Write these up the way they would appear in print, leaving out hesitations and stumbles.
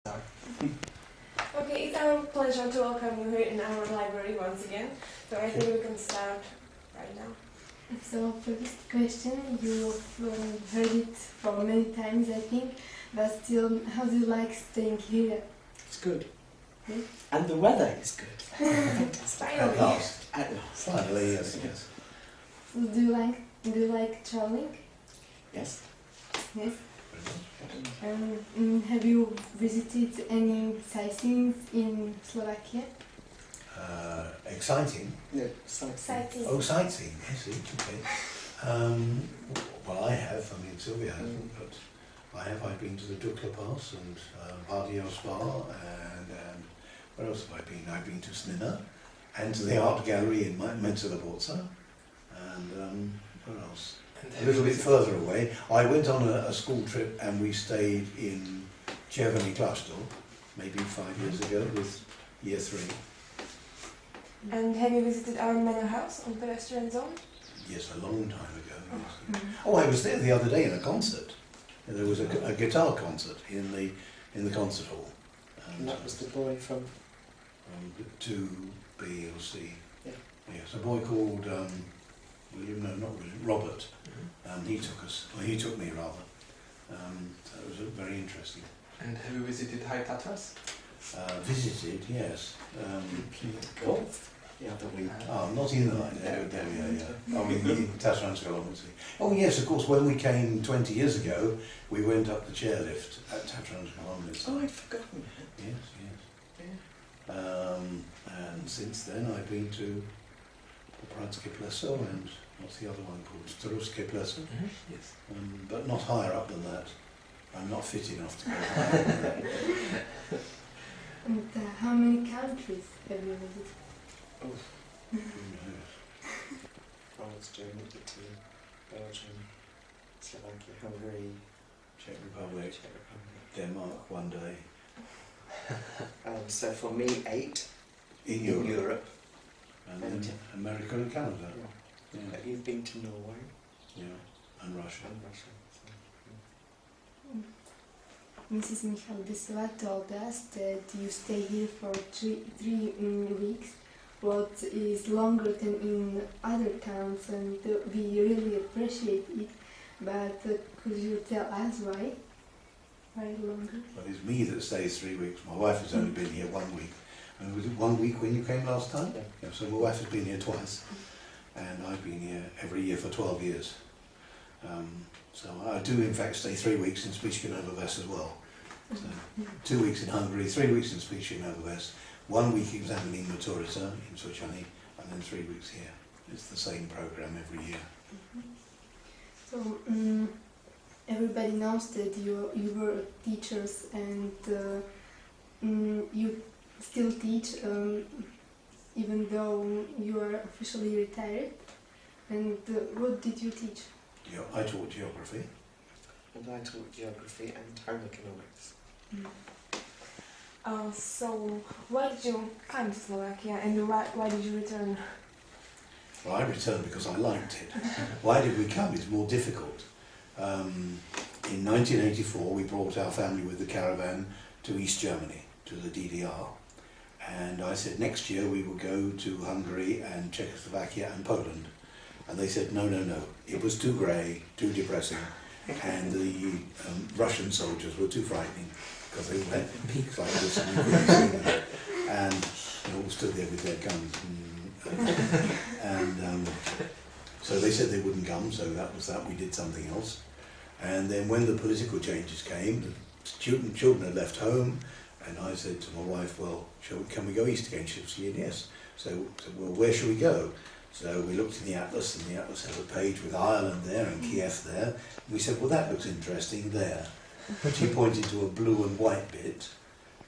Okay, it's our pleasure to welcome you here in our library once again. So I think we can start right now. So first question, you've heard it for many times, I think, but still, how do you like staying here? It's good. Good? And the weather is good. Finally. At last. At last. Finally, yes. So do you like traveling? Yes. Yes. Have you visited any sightseeing in Slovakia? Exciting. Yeah, something. Exciting. Oh, sightseeing. Yes, okay. Well, I have. I mean, Sylvia hasn't, but I have. I've been to the Dukla Pass and Bardeo Spa, and where else have I been? I've been to Snina and to the art gallery in Menzilaborza, and where else? A little bit further away. I went on a school trip and we stayed in Červený Klášter maybe 5 years ago with year 3. And have you visited our manor house on pedestrian zone? Yes, a long time ago. Yes. Oh, I was there the other day in a concert. There was a guitar concert in the concert hall. And that was the boy from... 2B or C. Yeah. Yes, a boy called William. No, not William. Robert. He took us. Well, he took me rather. So it was very interesting. And have you visited High Tatras? Visited, yes. golf the other week. Not in the line. Yeah. I mean, in Tatranska, obviously. Oh yes, of course. When we came 20 years ago, we went up the chairlift at Tatranska. Oh, I'd forgotten. Yes. And since then, I've been to Popradsky Pleso and what's the other one called? Staruske Pleso. Yes. But not higher up than that. I'm not fit enough to go higher than that. And how many countries have you visited? Oh, Who knows? France, Germany, Italy, Belgium, Slovakia, Hungary, Czech Republic, Czech Republic. Denmark one day. So for me, 8 In in Europe. Europe. And then America and Canada. Yeah. You've been to Norway Yeah. And Russia. and Russia. Mrs. Michal told us that you stay here for three weeks, what is longer than in other towns, and we really appreciate it. But could you tell us why? Why longer? Well, it's me that stays 3 weeks. My wife has only been here 1 week. And was it 1 week when you came last time? Yeah. So my wife has been here twice. And I've been here every year for 12 years. So I do in fact stay 3 weeks in Spišský-Nové Ves as well. So 2 weeks in Hungary, 3 weeks in Spišský-Nové Ves, 1 week examining Maturita in Sochani, and then 3 weeks here. It's the same program every year. So everybody knows that you were teachers, and you still teach even though you are officially retired. And what did you teach? I taught geography. And I taught geography and home economics. So why did you come to Slovakia and why did you return? Well, I returned because I liked it. Why did we come is more difficult. In 1984 we brought our family with the caravan to East Germany, to the DDR. And I said next year we will go to Hungary and Czechoslovakia and Poland. And they said no. It was too grey, too depressing. And the Russian soldiers were too frightening because they went peaks like this and we couldn't see them. And they all stood there with their guns. And so they said they wouldn't come, so that was that. We did something else. And then when the political changes came, the children had left home, and I said to my wife, well, can we go east again? She said yes. So well, where shall we go? So we looked in the atlas, and the atlas had a page with Ireland there and Kiev there. We said, well, that looks interesting there. She pointed to a blue and white bit,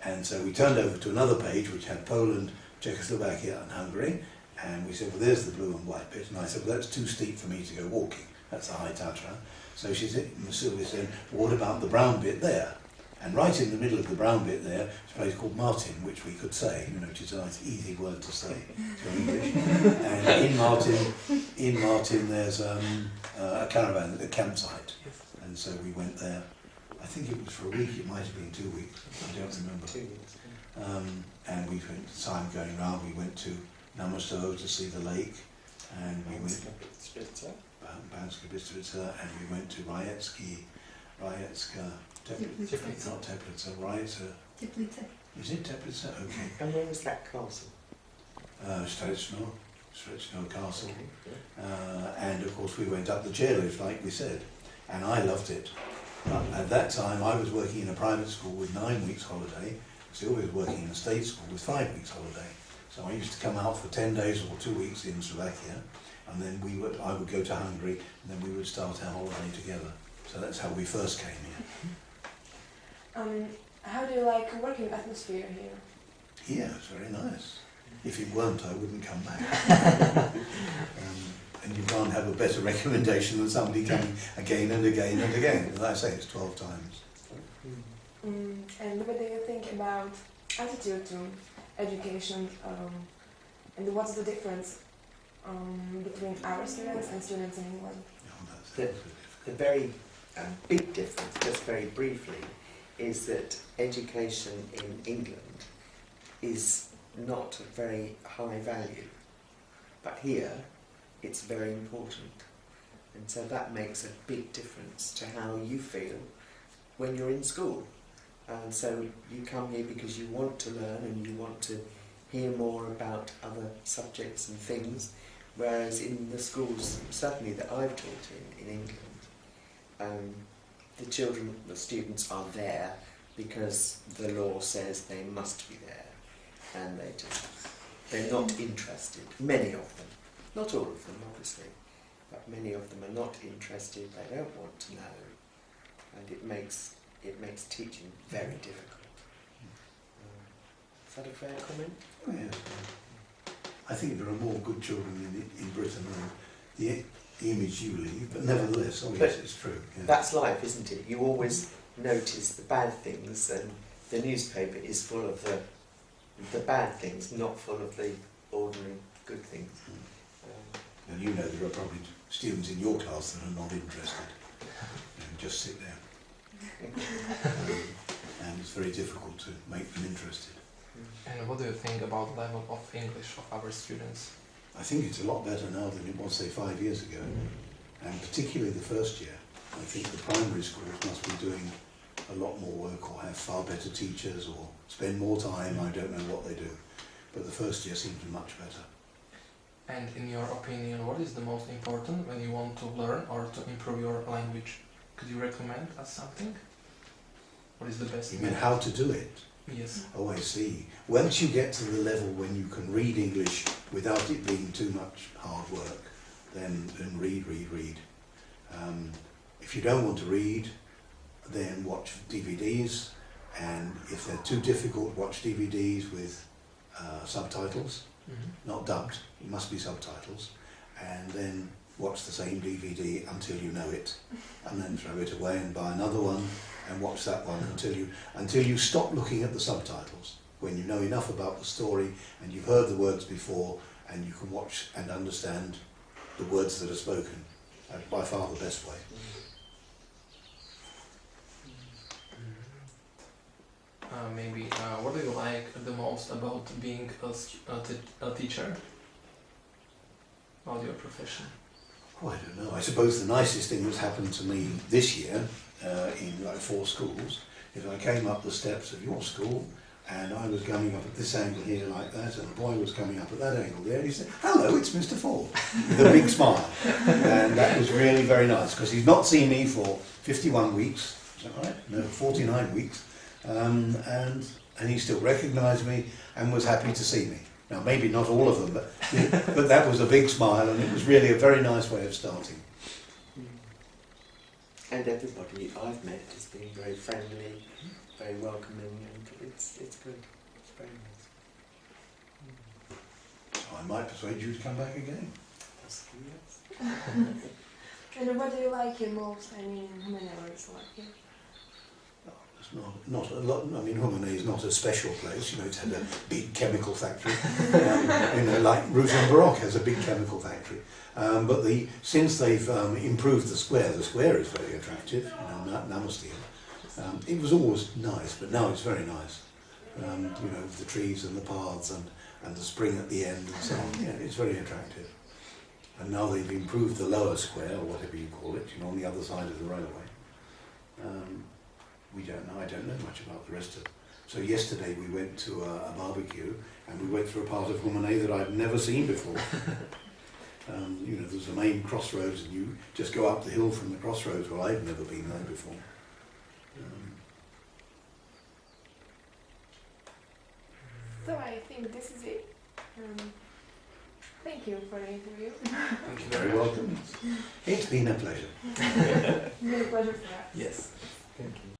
and so we turned over to another page which had Poland, Czechoslovakia and Hungary, and we said, well, there's the blue and white bit. And I said, well, that's too steep for me to go walking. That's the High Tatra. So she said, Sylvia said, well, what about the brown bit there? And right in the middle of the brown bit there is a place called Martin, which we could say, which is a nice easy word to say to English. And in Martin there's a caravan, a campsite. And so we went there I think it was for a week, it might have been 2 weeks, I don't remember. 2 weeks. And we spent time going around. We went to Namosto to see the lake, and we went Spitzer. Banska Bystrica, and we went to Rajecka, Teplice. it's not Teplice, Rajecka. Teplice. Is it Teplice? Okay. And where was that castle? Strechno Castle. Okay, yeah. And of course we went up the chairlift, like we said, and I loved it. But at that time I was working in a private school with 9 weeks holiday. Sylvia was working in a state school with 5 weeks holiday. So I used to come out for 10 days or 2 weeks in Slovakia, and then I would go to Hungary, and then we would start our holiday together. So that's how we first came here. How do you like working atmosphere here? Here, it's very nice. If it weren't, I wouldn't come back. And you can't have a better recommendation than somebody coming again and again and again. As I say, it's 12 times. And what do you think about attitude to education, and what's the difference between our students and students in England? Oh, that's The- The very big difference, just very briefly, is that education in England is not of very high value, but here it's very important, and so that makes a big difference to how you feel when you're in school. And so you come here because you want to learn and you want to hear more about other subjects and things, whereas in the schools, certainly that I've taught in England, the students are there because the law says they must be there, and they're not interested. Many of them, not all of them obviously, but many of them are not interested, they don't want to know, and it makes teaching very difficult. Is that a fair comment? Oh, yes. I think there are more good children in Britain than the image you leave, but nevertheless, oh yes, it's true. Yeah. That's life, isn't it? You always notice the bad things, and the newspaper is full of the bad things, not full of the ordinary good things. And you know there are probably students in your class that are not interested and just sit there. And it's very difficult to make them interested. And what do you think about the level of English of our students? I think it's a lot better now than it was, say, 5 years ago, and particularly the first year. I think the primary schools must be doing a lot more work or have far better teachers or spend more time. I don't know what they do, but the first year seems much better. And in your opinion, what is the most important when you want to learn or to improve your language? Could you recommend us something? What is the best? You mean how to do it? Yes. Oh, I see. Once you get to the level when you can read English without it being too much hard work, then read. If you don't want to read, then watch DVDs, and if they're too difficult, watch DVDs with subtitles, not dubbed, it must be subtitles, and then watch the same DVD until you know it, and then throw it away and buy another one and watch that one until you stop looking at the subtitles, when you know enough about the story and you've heard the words before and you can watch and understand the words that are spoken. That's by far the best way. Maybe, what do you like the most about being a teacher? About your profession? Oh, I don't know. I suppose the nicest thing that's happened to me this year in like 4 schools is I came up the steps of your school and I was coming up at this angle here like that, and the boy was coming up at that angle there, and he said, "Hello, it's Mr. Ford," with a big smile. And that was really very nice, because he's not seen me for 51 weeks, is that right? No, 49 weeks. And he still recognised me and was happy to see me. Now, maybe not all of them, but that was a big smile, and it was really a very nice way of starting. And everybody I've met has been very friendly, very welcoming, and it's good. It's very nice. So I might persuade you to come back again. Possibly, yes. And what do you like here most? I mean, how many hours like here? It's not a lot. I mean, Humane is not a special place. You know, it's had a big chemical factory. You know, like Ružomberok has a big chemical factory. But since they've improved the square is very attractive. You know, Namosti. It was always nice, but now it's very nice. You know, the trees and the paths and the spring at the end and so on. Yeah, it's very attractive. And now they've improved the lower square, or whatever you call it, you know, on the other side of the railway. We don't know, I don't know much about the rest of it. So yesterday we went to a barbecue and we went through a part of Humanay that I'd never seen before. You know, there's a main crossroads and you just go up the hill from the crossroads. Well, I've never been there before. So I think this is it. Thank you for the interview. Thank you Very very much. welcome. It's been a pleasure. It's been a pleasure for us. Yes. Thank you.